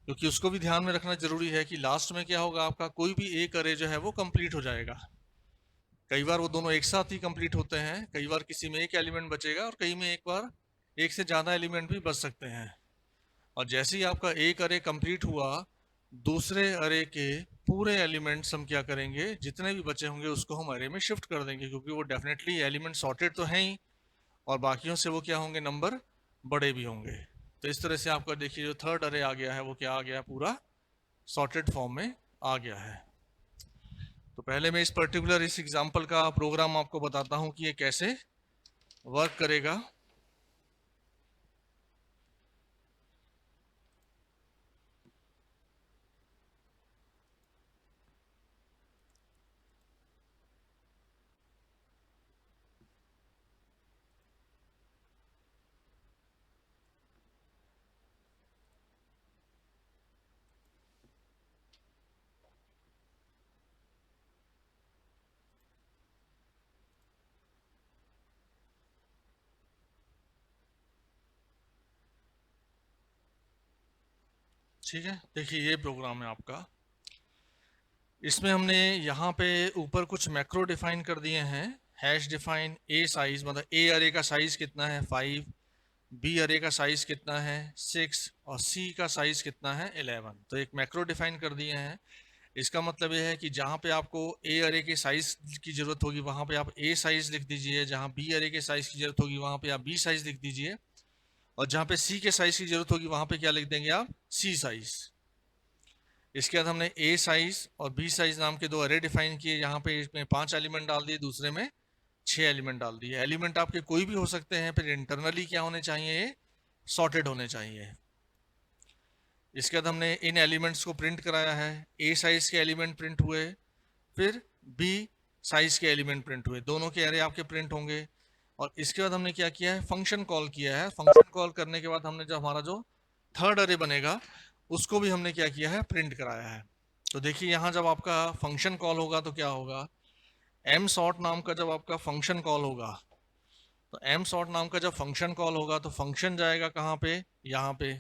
क्योंकि उसको भी ध्यान में रखना जरूरी है कि लास्ट में क्या होगा, आपका कोई भी एक अरे जो है वो कंप्लीट हो जाएगा। कई बार वो दोनों एक साथ ही कंप्लीट होते हैं, कई बार किसी में एक एलिमेंट बचेगा और कई में एक बार एक से ज्यादा एलिमेंट भी बच सकते हैं। और जैसे ही आपका एक अरे कंप्लीट हुआ, दूसरे अरे के पूरे एलिमेंट्स हम क्या करेंगे, जितने भी बचे होंगे उसको हम अरे में शिफ्ट कर देंगे, क्योंकि वो डेफिनेटली एलिमेंट सॉर्टेड तो हैं ही, और बाकियों से वो क्या होंगे, नंबर बड़े भी होंगे। तो इस तरह से आपका देखिए जो थर्ड अरे आ गया है वो क्या आ गया, पूरा सॉर्टेड फॉर्म में आ गया है। तो पहले मैं इस एग्जाम्पल का प्रोग्राम आपको बताता हूँ कि ये कैसे वर्क करेगा। ठीक है, देखिए ये प्रोग्राम है आपका। इसमें हमने यहाँ पे ऊपर कुछ मैक्रो डिफाइन कर दिए हैं। हैश डिफाइन ए साइज, मतलब ए अरे का साइज कितना है 5, बी अरे का साइज कितना है 6, और सी का साइज कितना है 11। तो एक मैक्रो डिफाइन कर दिए हैं। इसका मतलब यह है कि जहाँ पे आपको ए अरे के साइज की जरूरत होगी वहाँ पे आप ए साइज लिख दीजिए, जहाँ बी अरे के साइज की जरूरत होगी वहाँ पे आप बी साइज लिख दीजिए, और जहाँ पे सी के साइज की जरूरत होगी वहाँ पे क्या लिख देंगे आप, सी साइज। इसके बाद हमने ए साइज और बी साइज नाम के 2 अरे डिफाइन किए। यहाँ पे इसमें 5 एलिमेंट डाल दिए, दूसरे में 6 एलिमेंट डाल दिए। एलिमेंट आपके कोई भी हो सकते हैं, फिर इंटरनली क्या होने चाहिए, सॉर्टेड होने चाहिए। इसके बाद हमने इन एलिमेंट्स को प्रिंट कराया है। ए साइज के एलिमेंट प्रिंट हुए, फिर बी साइज के एलिमेंट प्रिंट हुए, दोनों के एरे आपके प्रिंट होंगे। और इसके बाद हमने क्या किया है, फंक्शन कॉल किया है। फंक्शन कॉल करने के बाद हमने जो हमारा जो थर्ड अरे बनेगा उसको भी हमने क्या किया है, प्रिंट कराया है। तो देखिए यहाँ जब आपका फंक्शन कॉल होगा तो क्या होगा, एम सॉर्ट नाम का जब आपका फंक्शन कॉल होगा, तो एम सॉर्ट नाम का जब फंक्शन कॉल होगा तो फंक्शन जाएगा कहाँ पे, यहाँ पे,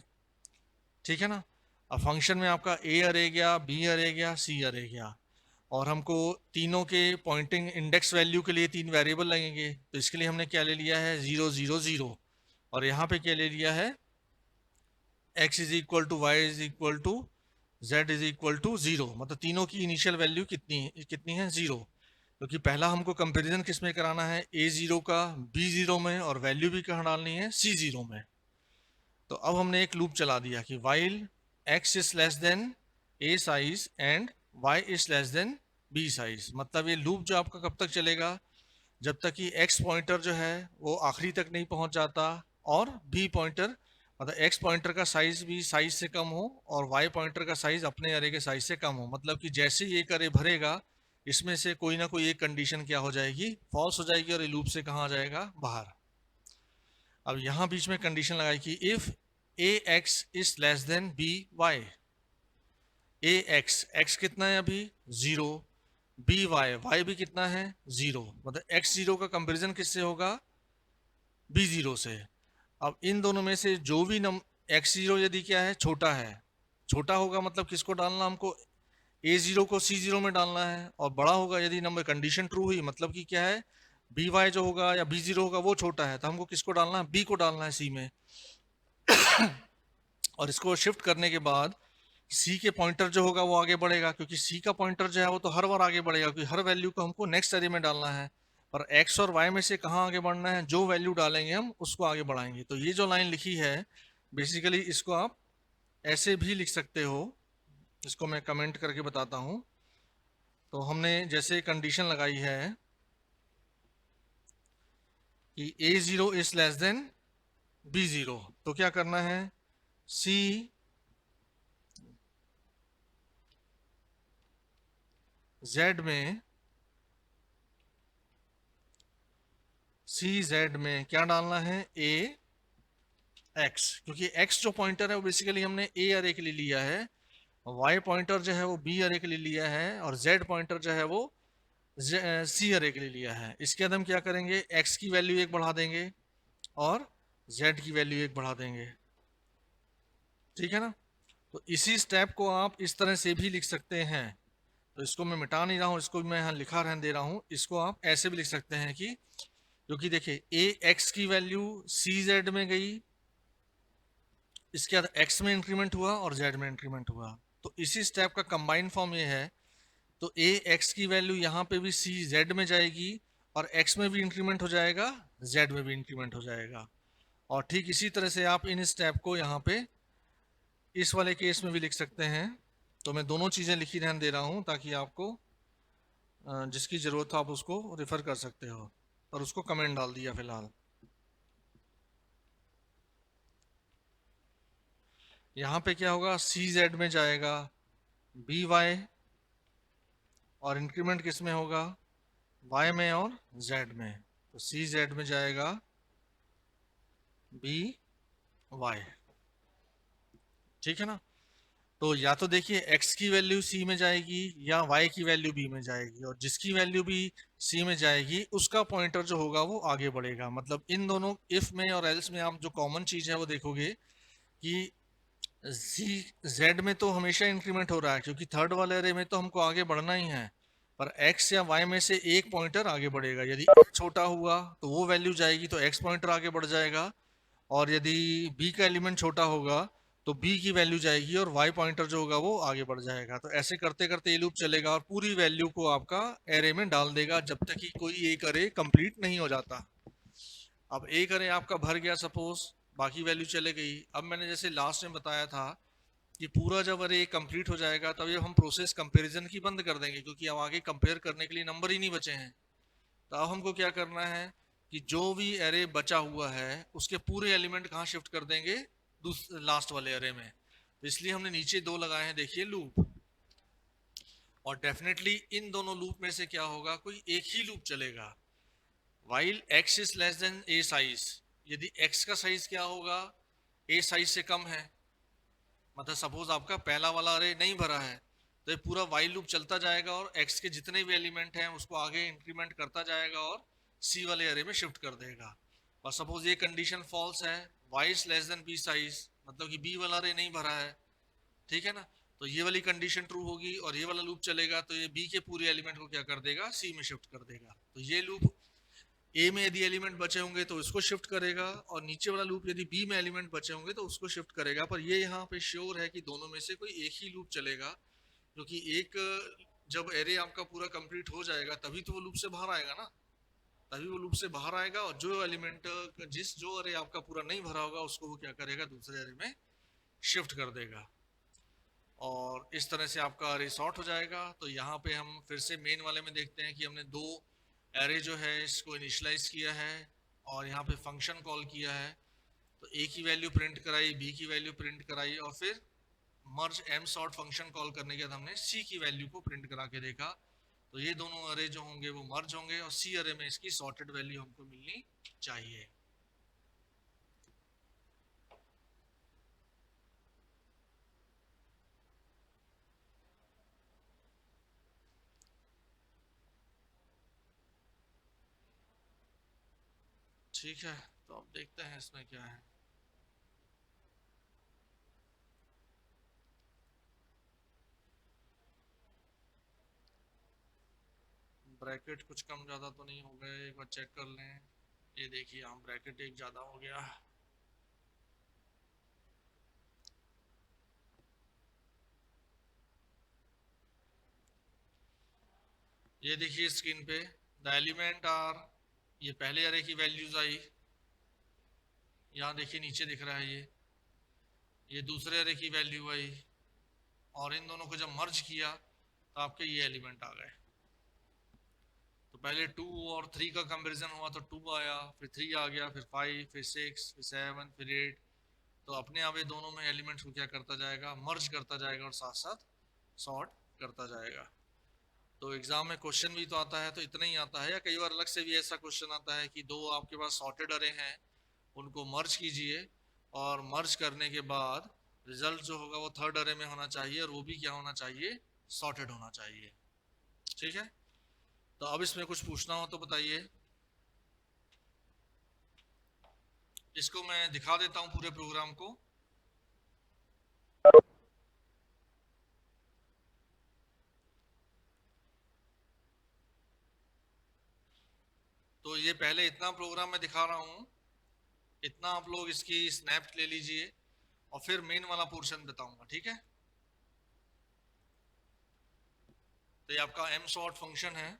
ठीक है ना। अब फंक्शन में आपका ए अरे गया, बी अरे गया, सी अरे गया, और हमको तीनों के पॉइंटिंग इंडेक्स वैल्यू के लिए 3 वेरिएबल लगेंगे। तो इसके लिए हमने क्या ले लिया है, 0 0 0, और यहाँ पे क्या ले लिया है, x is equal to y is equal to z is equal to 0, मतलब तीनों की इनिशियल वैल्यू कितनी है 0, क्योंकि पहला हमको कंपैरिजन किस में कराना है, a0 का b0 में, और वैल्यू भी कहाँ डालनी है, c0 में। तो अब हमने एक लूप चला दिया कि while x is less than a size and y is less than b size. मतलब ये लूप जो आपका कब तक चलेगा, जब तक कि x पॉइंटर जो है वो आखिरी तक नहीं पहुंच जाता, और b पॉइंटर मतलब x पॉइंटर का साइज भी साइज से कम हो, और y पॉइंटर का साइज अपने अरे के साइज से कम हो। मतलब कि जैसे ही एक अरे भरेगा इसमें से कोई ना कोई एक कंडीशन क्या हो जाएगी, फॉल्स हो जाएगी, और ये लूप से कहाँ आ जाएगा, बाहर। अब यहाँ बीच में कंडीशन लगाई कि if ax is less than by, ax कितना है अभी 0, by भी कितना है 0, मतलब x0 का कंपैरिजन किससे होगा, b0 से। अब इन दोनों में से जो भी x0 यदि क्या है, छोटा है, छोटा होगा मतलब किसको डालना, हमको a0 को c0 में डालना है, और बड़ा होगा यदि नंबर कंडीशन ट्रू हुई, मतलब कि क्या है, by जो होगा या b0 होगा वो छोटा है, तो हमको किसको डालना है, b को डालना है c में। और इसको शिफ्ट करने के बाद c के पॉइंटर जो होगा वो आगे बढ़ेगा, क्योंकि c का पॉइंटर जो है वो तो हर बार आगे बढ़ेगा, क्योंकि हर वैल्यू को हमको नेक्स्ट एरे में डालना है। और x और y में से कहाँ आगे बढ़ना है, जो वैल्यू डालेंगे हम उसको आगे बढ़ाएंगे। तो ये जो लाइन लिखी है बेसिकली इसको आप ऐसे भी लिख सकते हो, इसको मैं कमेंट करके बताता हूँ। तो हमने जैसे कंडीशन लगाई है कि a0 is less than b0, तो क्या करना है, c z में, CZ में क्या डालना है, AX, क्योंकि X जो पॉइंटर है वो बेसिकली हमने A अरे के लिए लिया है, Y पॉइंटर जो है वो B अरे के लिए लिया है, और Z पॉइंटर जो है वो C अरे के लिए लिया है। इसके बाद हम क्या करेंगे, X की वैल्यू 1 बढ़ा देंगे और Z की वैल्यू 1 बढ़ा देंगे, ठीक है ना। तो इसी स्टेप को आप इस तरह से भी लिख सकते हैं। तो इसको मैं मिटा नहीं रहा हूँ, इसको भी मैं यहाँ लिखा रहने दे रहा हूँ। इसको आप ऐसे भी लिख सकते हैं कि, क्योंकि देखिए ax की वैल्यू cz में गई, इसके बाद x में इंक्रीमेंट हुआ और z में इंक्रीमेंट हुआ, तो इसी स्टेप का कंबाइन फॉर्म ये है। तो ax की वैल्यू यहाँ पे भी cz में जाएगी, और x में भी इंक्रीमेंट हो जाएगा, z में भी इंक्रीमेंट हो जाएगा। और ठीक इसी तरह से आप इन स्टेप को यहाँ पे इस वाले केस में भी लिख सकते हैं। तो मैं दोनों चीज़ें लिखी रहने दे रहा हूँ ताकि आपको जिसकी ज़रूरत हो आप उसको रेफर कर सकते हो, और उसको कमेंट डाल दिया फिलहाल। यहाँ पे क्या होगा, CZ में जाएगा BY, और इंक्रीमेंट किस में होगा, Y में और Z में। तो CZ में जाएगा BY, ठीक है ना। तो या तो देखिए x की वैल्यू c में जाएगी या y की वैल्यू b में जाएगी, और जिसकी वैल्यू भी c में जाएगी उसका पॉइंटर जो होगा वो आगे बढ़ेगा। मतलब इन दोनों इफ में और एल्स में आप जो कॉमन चीज़ है वो देखोगे कि z में तो हमेशा इंक्रीमेंट हो रहा है, क्योंकि थर्ड वाले अरे में तो हमको आगे बढ़ना ही है, पर x या y में से एक पॉइंटर आगे बढ़ेगा। यदि a छोटा हुआ तो वो वैल्यू जाएगी तो x पॉइंटर आगे बढ़ जाएगा, और यदि b का एलिमेंट छोटा होगा तो b की वैल्यू जाएगी और y पॉइंटर जो होगा वो आगे बढ़ जाएगा। तो ऐसे करते करते ये लूप चलेगा और पूरी वैल्यू को आपका एरे में डाल देगा जब तक कि कोई एक अरे कंप्लीट नहीं हो जाता। अब एक अरे आपका भर गया सपोज, बाकी वैल्यू चले गई। अब मैंने जैसे लास्ट में बताया था कि पूरा जब अरे कंप्लीट हो जाएगा तब ये हम प्रोसेस कंपैरिजन की बंद कर देंगे, क्योंकि अब आगे कंपेयर करने के लिए नंबर ही नहीं बचे हैं। तो अब हमको क्या करना है कि जो भी एरे बचा हुआ है उसके पूरे एलिमेंट कहाँ शिफ्ट कर देंगे, लास्ट वाले एरे में। तो इसलिए हमने नीचे 2 लगाए हैं, देखिए लूप। और डेफिनेटली इन दोनों लूप में से क्या होगा, कोई एक ही लूप चलेगा while x is less than a size. यदि x का साइज क्या होगा, a साइज से कम है, मतलब सपोज आपका पहला वाला अरे नहीं भरा है, तो ये पूरा वाइल लूप चलता जाएगा और x के जितने भी एलिमेंट हैं उसको आगे इंक्रीमेंट करता जाएगा और c वाले अरे में शिफ्ट कर देगा। और सपोज ये कंडीशन फॉल्स है, y is less than b size, मतलब कि b वाला अरे नहीं भरा है, ठीक है ना, तो ये वाली कंडीशन ट्रू होगी और ये वाला लूप चलेगा तो ये b के पूरे एलिमेंट को क्या कर देगा, c में शिफ्ट कर देगा। तो ये लूप a में यदि एलिमेंट बचे होंगे तो इसको शिफ्ट करेगा और नीचे वाला लूप यदि b में एलिमेंट बचे होंगे तो उसको शिफ्ट करेगा। पर ये यहाँ पे श्योर है कि दोनों में से कोई एक ही लूप चलेगा, क्योंकि एक जब एरे आपका पूरा कंप्लीट हो जाएगा तभी तो वो लूप से बाहर आएगा ना, तभी वो लूप से बाहर आएगा और जो एलिमेंट जो अरे आपका पूरा नहीं भरा होगा उसको वो क्या करेगा, दूसरे अरे में शिफ्ट कर देगा और इस तरह से आपका अरे सॉर्ट हो जाएगा। तो यहाँ पे हम फिर से मेन वाले में देखते हैं कि हमने दो एरे जो है इसको इनिशियलाइज किया है और यहाँ पे फंक्शन कॉल किया है, तो a की वैल्यू प्रिंट कराई, b की वैल्यू प्रिंट कराई और फिर मर्ज m सॉर्ट फंक्शन कॉल करने के बाद हमने c की वैल्यू को प्रिंट करा के देखा। तो ये दोनों अरे जो होंगे वो मर्ज होंगे और c अरे में इसकी सॉर्टेड वैल्यू हमको मिलनी चाहिए। ठीक है, तो अब देखते हैं इसमें क्या है। ब्रैकेट कुछ कम ज़्यादा तो नहीं हो गए, एक बार चेक कर लें। ये देखिए यहाँ ब्रैकेट एक ज़्यादा हो गया। ये देखिए स्क्रीन पे द एलिमेंट आर, ये पहले अरे की वैल्यूज आई, यहाँ देखिए नीचे दिख रहा है ये दूसरे अरे की वैल्यू आई और इन दोनों को जब मर्ज किया तो आपके ये एलिमेंट आ गए। तो पहले 2 और 3 का कंपैरिजन हुआ तो 2 आया, फिर 3 आ गया, फिर 5, फिर 6, फिर 7, फिर 8। तो अपने आप ये दोनों में एलिमेंट्स को क्या करता जाएगा, मर्ज करता जाएगा और साथ साथ सॉर्ट करता जाएगा। तो एग्जाम में क्वेश्चन भी तो आता है, तो इतना ही आता है या कई बार अलग से भी ऐसा क्वेश्चन आता है कि दो आपके पास सॉर्टेड अरे हैं, उनको मर्ज कीजिए और मर्ज करने के बाद रिजल्ट जो होगा वो थर्ड अरे में होना चाहिए और वो भी क्या होना चाहिए, सॉर्टेड होना चाहिए। ठीक है, तो अब इसमें कुछ पूछना हो तो बताइए। इसको मैं दिखा देता हूं पूरे प्रोग्राम को। तो ये पहले इतना प्रोग्राम मैं दिखा रहा हूं, इतना आप लोग इसकी स्नैप ले लीजिए और फिर मेन वाला पोर्शन बताऊंगा, ठीक है। तो ये आपका m सॉर्ट फंक्शन है,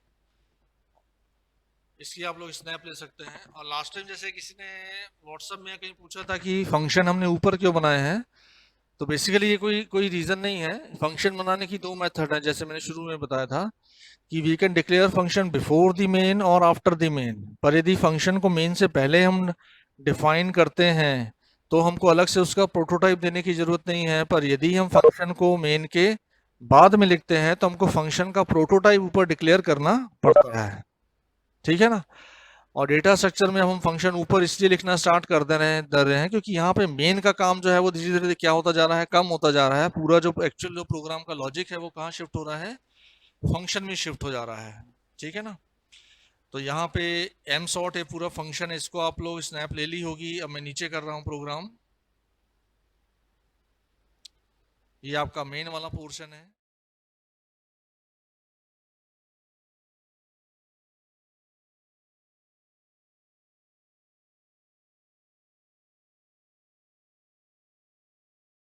इसकी आप लोग स्नैप ले सकते हैं। और लास्ट टाइम जैसे किसी ने व्हाट्सएप में कहीं पूछा था कि फंक्शन हमने ऊपर क्यों बनाए हैं, तो बेसिकली ये कोई रीजन नहीं है। फंक्शन बनाने की दो मेथड है, जैसे मैंने शुरू में बताया था कि we can declare function before the main और आफ्टर द मेन। पर यदि फंक्शन को मेन से पहले हम डिफाइन करते हैं तो हमको अलग से उसका प्रोटोटाइप देने की जरूरत नहीं है। पर यदि हम फंक्शन को मेन के बाद में लिखते हैं तो हमको फंक्शन का प्रोटोटाइप ऊपर डिक्लेयर करना पड़ता है, ठीक है ना। और डेटा स्ट्रक्चर में हम फंक्शन ऊपर इसलिए लिखना स्टार्ट कर दे रहे हैं क्योंकि यहाँ पे मेन का काम जो है वो धीरे धीरे क्या होता जा रहा है, कम होता जा रहा है। पूरा जो एक्चुअल जो प्रोग्राम का लॉजिक है वो कहाँ शिफ्ट हो रहा है, फंक्शन में शिफ्ट हो जा रहा है, ठीक है ना। तो यहाँ पे m सॉर्ट है पूरा फंक्शन है, इसको आप लोग स्नैप ले ली होगी। अब मैं नीचे कर रहा हूँ प्रोग्राम, ये आपका मेन वाला पोर्शन है।